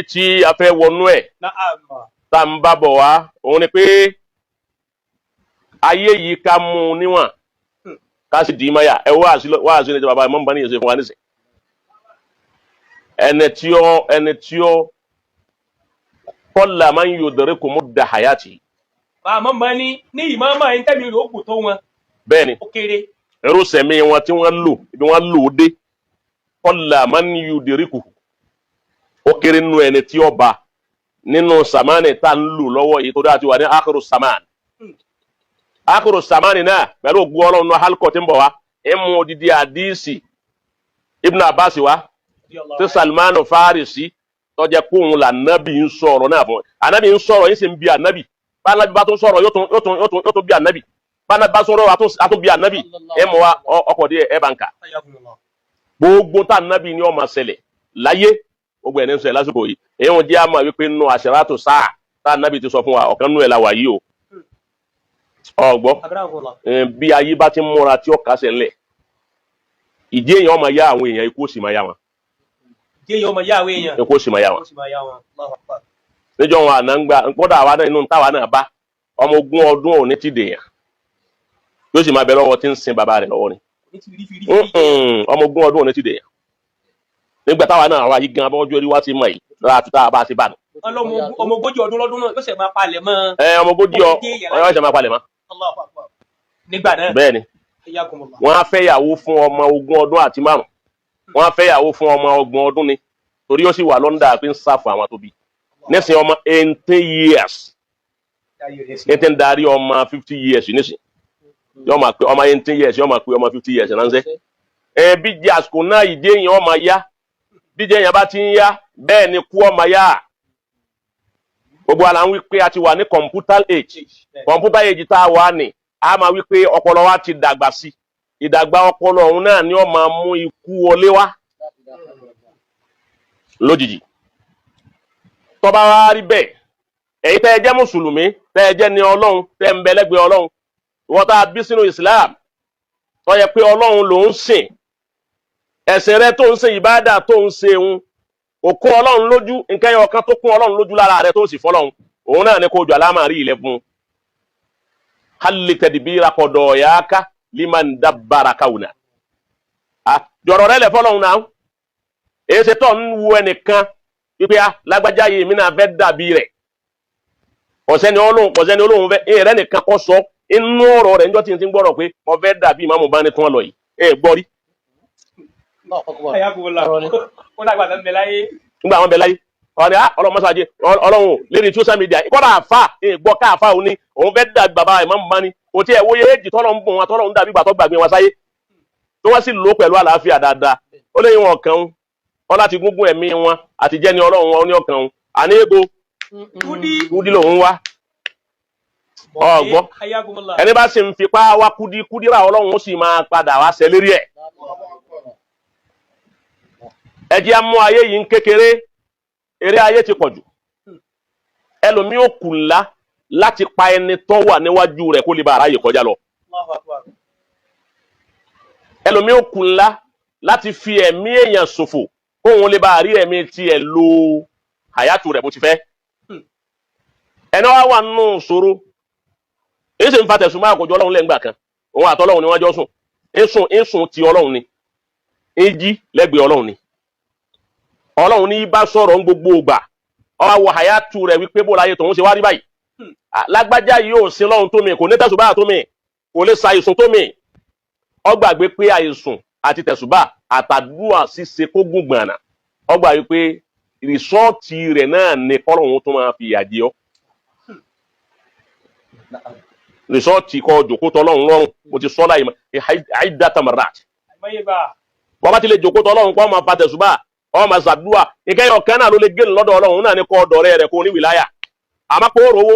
èyí tí a fẹ́ wọnú ẹ̀ tá ń bá bọ̀ wá òun ni pé ayé yìí ká mú un níwọ̀n ká sì dì í máyà ẹ wá àṣírí ní bàbá ìmọ̀ nbá ní ìyẹn ṣe fún wa nísìn ẹni tí ó kọ́lá máa ń yọ dẹ̀rẹ́ kò mú da hayati. àmọ́ mọ́ ní ìmọ̀ọ́mọ́ ẹni tẹ́mi rò ó kù tó wọn. bẹ́ẹ̀ ni ó kéré. ẹrú sẹ̀mí wọn tí wọ́n lò ibi wọ́n lò ó dé kọ́lá máa ń yọ dẹ̀rẹ́ kù ó kéré nínú ẹni tí ó bá nínú samani tá ń lò lọ́wọ́ yìí tó dáa ti wà ní akhiru samani. akhiru samani náà pẹ̀lú ògùn ọlọ́run náà halkọ̀ tí ń bọ̀ wá ẹ̀ mú odidi àdíìsì Ibn Abbas wa tí Salmanu Farisi tọ́jà kóhun là nábì ń sọ̀rọ̀ náà fún ànábì ń sọ̀rọ̀ yín sì ń bi ànábì bá ànábì bá tún sọ̀rọ̀ yóò tún bi ànábì bá ànábì bá sọ̀rọ̀ àtún bi ànábì ẹ̀ mọ̀ wá ọkọ̀ díẹ̀ ẹ̀ bá ń kà gbogbo tá ànábì ni ó máa ṣẹlẹ̀ láyé gbogbo ẹ̀ ní sọ ẹ̀ lásìkò yìí èyí wọn jẹ́ àmọ́ wípé nù àṣẹrátò sáà tá ànábì ti sọ fún wa ọ̀kan nù ẹ̀ la wà yìí o ọgbọ́ bí ayé bá ti múra tí ó kásẹ̀ ńlẹ̀ ìdí èèyàn máa yá àwọn èèyàn ikú ó sì máa yá wọn. ikú ó sì máa yá wọn. níjọ́ wọn àná ń gbà kódà àwa náà inú táwa náà bá ọmọ 20 ọdún òní ti dèèyàn yóò sì máa bẹ lọ́wọ́ tí ń sin bàbá rẹ̀ lọ́wọ́ ni. ọmọ 20 ọdún òní ti dèèyàn nígbà táwa náà wá yí gan abọ́jú orí wá sí mọ̀ yìí láti tá a bá ti bá nù. ọmọ 40 ọdún lọ́dún náà yóò ṣe máa palẹ̀ mọ́. ọmọ 40 yóò ṣe máa palẹ̀ mọ́. nígbà náà. bẹ́ẹ̀ ni wọ́n á fẹ́ yàwó fún ọmọ 20 ọdún àti 5 wọ́n á fẹ́ yàwó fún ọmọ 30 ọdún ni torí ó sì wà lọ́ndà pé ń sáfù àwọn tó bí nísìnyí ọmọ 18 years ètè ń darí ọmọ 50 years nísìnyí yóò máa pe ọmọ 18 years yóò máa pe ọmọ 50 years ránṣẹ́ bí jẹ́ àsìkò náà ìdí èèyàn ọmọ yá bí jẹ́ èèyàn bá ti ń yá bẹ́ẹ̀ ni kú ọmọ yá gbogbo àlà ń wí pé a ti wà ní computer age tá a wà ní a máa wí pé ọpọlọ wa ti dàgbà sí ìdàgbà ọpọlọ ọ̀hún náà ni ó máa mú ikú wọlé wá lójijì tó bá wá rí bẹ́ẹ̀ èyí tẹ́ ẹ jẹ́ mùsùlùmí tẹ́ ẹ jẹ́ ní ọlọ́run tẹ́ ń bẹ lẹ́gbẹ̀ẹ́ ọlọ́run ìwọ́n tá a bí sínú Islam tó yẹ pé ọlọ́run ló ń sìn ẹ̀sìn rẹ tó ń ṣe ìbádà tó ń ṣe òun òkú ọlọ́run lójú nǹkan ẹyọ kan tó kún ọlọ́run lójú lára rẹ tó sì fọlọ́run òun náà ní kó jọ alámàrí ilẹ̀ fún un hali tẹ̀dìbíra kọ̀dọ̀ yáká liman dabbara kauna jọ̀rọ̀ rẹ lẹ̀ fọlọ́run náà èyí ṣe tọ́ ń wo ẹnìkan wípé lágbájá yìí mí náà fẹ́ dàbí rẹ̀ ọ̀sẹ́ni olóhùn fẹ́ èyí rẹ nìkan kọ́ sọ inú ọ̀rọ̀ rẹ̀ níjọ́ tí n ti gbọ́rọ̀ pé mo fẹ́ dàbí ìmáàmù bá ní tún ọ lọ yìí gbọ́ rí. nígbà wọn bẹ láyé ọlọ́run mọ́sáájì ọlọ́run lérí social media ìkọ́ra àfà gbọ́ ká àfà òní òun fẹ́ dàbí bàbá ìmáàmù bá ní kò tí ẹ̀ wòye èjì tọ́lọ́ ń bùn wọn tọ́lọ́ ń dàbí ìgbà tó gbàgbé wọn sáyé tí wọ́n sì lò pẹ̀lú àlàáfíà dáadáa ó léyìn wọn kàn ń wọn láti gúngún ẹ̀mí wọn àti jẹ́ni ọlọ́run wọn ní ọkàn ń àní ego kúdí lòun wá ọgbọ́ ẹni bá sì ń fipá wá kúdírà ọlọ́run ó sì máa padà wá ṣẹ lérí ẹ̀ ẹ jẹ́ á mú ayé yìí ń kékeré eré ayé ti pọ̀jù ẹlòmí ò kù ńlá láti pa ẹni tó wà níwájú rẹ̀ kó lè bá aráyè kọjá lọ ẹlòmí ò kù ńlá láti fi ẹ̀mí èèyàn ṣòfò kóun lè bá rí ẹ̀mí tiẹ̀ lo àyàtú rẹ̀ bó ti fẹ́ ẹni wá wà nínú ìṣòro èyí sì ń fa tẹ̀sùn máa kọjọ ọlọ́run lẹ́gbàá kan òun àtọ́lọ́run ni wọ́n jọ sùn ń sùn ti ọlọ́run ni ń jí lẹ́gbẹ̀ẹ́ ọlọ́run ni ọlọ́run ní bá sọ̀rọ̀ ń gbogbo ògbà ọwọ́ wọ àyàtú rẹ̀ wípé bó láyé tòun ṣe wá rí báyìí lágbájá yìí ò sin lọ́run tó mi kò ní tẹ̀sùbá tó mi kò lè sa àìsùn tó mi ó gbàgbé pé àìsùn àti tẹ̀sùbá àtàdúrà ṣíṣe kó gùn gbànà ó gbà wípé rìsọ́ọ̀tì rẹ̀ náà ni kọ́lọ́run tó máa fi ìyà jẹ ọ́ rìsọ́ọ̀tì kọ jòkó tọ́lọ́run lọ́rùn mo ti sọ́ láyé àìdáta marat bọ́bá ti lè jòkó tọ́lọ́run kọ́ máa fa tẹ̀sùbá ọ máa ṣàdúrà ìkẹyọ̀ kan náà ló lè gé lọ́dọ̀ ọlọ́run náà ní kọ́ ọ̀dọ̀ rẹ̀ kó ní wìláyà àmọ́ pé ó rówó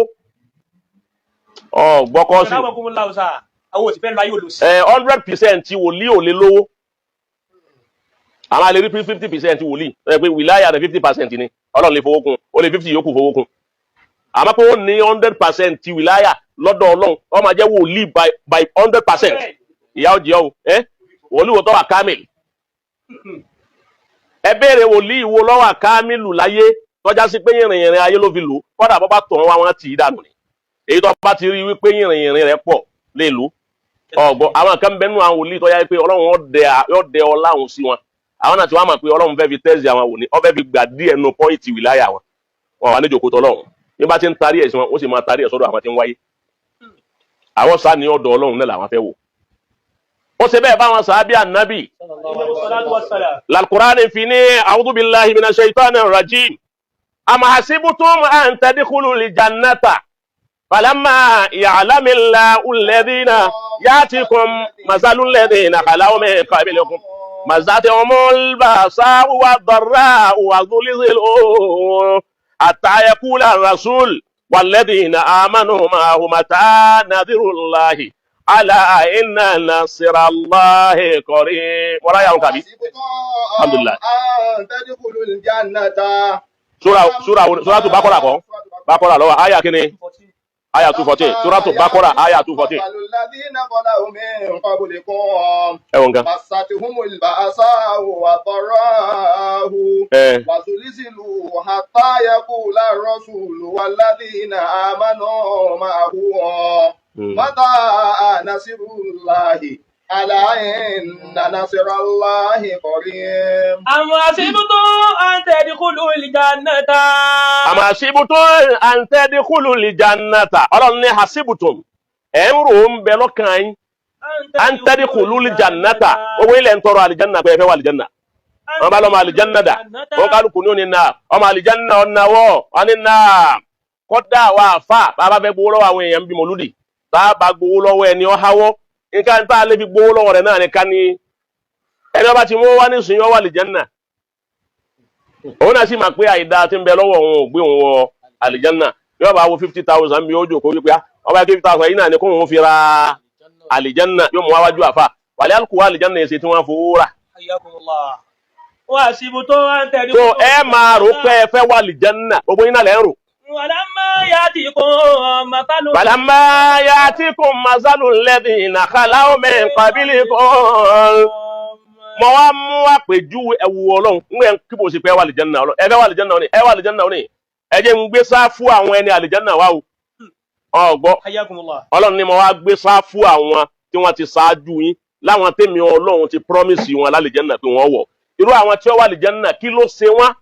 gbọ́kọ́ sí 100% wòlíì ò lè lówó àmọ́ a lè rí 50% wòlíì pé wìláyà rẹ̀ 50% ni ọlọ́run lè fowó kún ó lè 50 yòókù fowó kún àmọ́ pé ó ní 100% wìláyà lọ́dọ̀ ọlọ́run ó máa jẹ́ wòlíì by 100% ìyá ó jẹ́ ọ́ wòlíì wò tó wà kámìl ẹ béèrè wòlíì wo lọ́wọ́ kámìlù láyé tọ́já sí pé yìnrìn ayé ló fi lò kọ́dà bọ́ bá tọ̀ wọ́n wá wọn tì í dànù ni èyí tó bá ti rí wípé yìnrìn rẹ̀ pọ̀ lè lò ọ̀gbọ́n àwọn kan bẹ́ẹ̀ nù àwọn wòlíì tọ́já pé ọlọ́run yóò dẹ ọlá òun sí wọn àwọn náà tí wọ́n mọ̀ pé ọlọ́run fẹ́ fi tẹ́sí àwọn wòlíì ó fẹ́ fi gbà díẹ̀ nù pọ́ìntì wìláyà wọn wà ní ìjòkó tọ́lọ́run bí bá ti ń tarí ẹ̀ sí wọn ó sì máa tarí ẹ̀ sọ́dọ̀ àwọn tí ń wáyé àwọn sáà ní ọ̀dọ̀ ọlọ́run náà làwọn fẹ́ wò ó ṣe bẹ́ẹ̀ báwọn sàábì ànábì lálùkùránì fi ní a'udhu billahi minash shaitanir rajim am hasibtum an tadkhulul jannata falamma ya'lamillahu alladhina ya'tikum masalul ladhina khalaw min qablikum mazzatuhumul ba'sa'u wad-dharra'u wa zulzilu hatta yaqula ar-rasul walladhina amanu ma'ahu mata nadhirullahi ala inna nasirallahi qarib wala ya kabi alhamdulillah suratu baqara ko baqara lo aya kini aya 214 suratu baqara aya 214 alladhina qalu min qablikum ewonga masatuhumul ba'sa'u wa dharra'u wa zulzilu hatta yaqula ar-rasulu walladhina amanu ma'ahu متى نصر الله ألا إن نصر الله قريب أم حسبتم أن تدخلوا الجنة أم حسبتم أن تدخلوا الجنة ọlọ́run ní حسبتم ẹ̀ ń rò ń bẹ lọ́kàn yín أن تدخلوا الجنة owó ilẹ̀ ń tọrọ àlìjánà pé ẹ fẹ́ wà àlìjánà wọn bá lọ́mọ àlìjánà dà wọn kálukú ní òní náà ọmọ àlìjánà ọ̀nàwọ́ wọn ní náà kọ́dà wà fà bàbá fẹ́ gbowó lọ́wọ́ àwọn èèyàn bí mọ̀lúdì tá a bá gbowó lọ́wọ́ ẹni ọ̀háwọ́ nǹkan tá a lè fi gbowó lọ́wọ́ rẹ̀ náà nìkan ni ẹni ọba ti mú wá ní sùn yọ wà àlìjánà òun náà sì máa pé àìdá tí ń bẹ lọ́wọ́ òun ò gbé òun wọ àlìjánà yóò bá wo 50,000 bí ó jòkó wípé ọba 50,000 yìí náà ni kó òun fi ra àlìjánà yóò mú wájú àfà wàlẹ́ àlùkò àlìjánà yẹn ṣe tí wọ́n fowó rà. so ẹ máa rò pé ẹ fẹ́ wà àlìjánà gbogbo yín náà lẹ́ ń rò. فلما يأتكم مثل الذين خلوا من قبلكم mo wá mú àpèjúwe ẹ̀wù ọlọ́run ń kí bó ṣe pé ẹ wà àlìjánà ọlọ́run ẹ fẹ́ wà àlìjánà òní ẹ wà àlìjánà òní ẹ jẹ́ ń gbé sáfù àwọn ẹni àlìjánà wá o ọgbọ́ ọlọ́run ni mo wá gbé sáfù àwọn tí wọ́n ti ṣáájú yín láwọn tèmi ọlọ́run ti promise wọn lálìjánà pé wọ́n wọ̀ irú àwọn tí wọ́n wà àlìjánà kí ló ṣe wọ́n.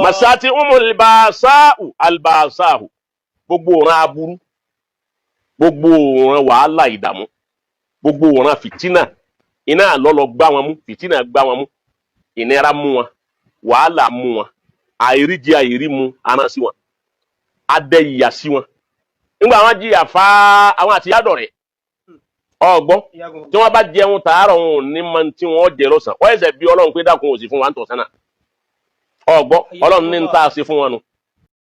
Masati umul ba'sa'u alba'sa'u gbogbo ọ̀ràn aburú gbogbo ọ̀ràn wàhálà ìdààmú gbogbo ọ̀ràn fìtínà iná lọ́lọ́ gbá wọn mú fìtínà gbá wọn mú ìnira mú wọn wàhálà mú wọn àìríjẹ àìrímu aná sí wọn adẹ ìyà sí wọn nígbà wọn jìyà fa àwọn àtìyádọ̀ rẹ̀ ọgbọ́n tí wọ́n bá jẹun tààrọ̀ wọn ò ní mọ tí wọ́n jẹ lọ́sàn wọ́n ẹ̀sẹ̀ bí ọlọ́run pé dákun òsì fún wa ń tọ̀ sánà ọgbọ́n ọlọ́run ní ń tà sí fún wọn nu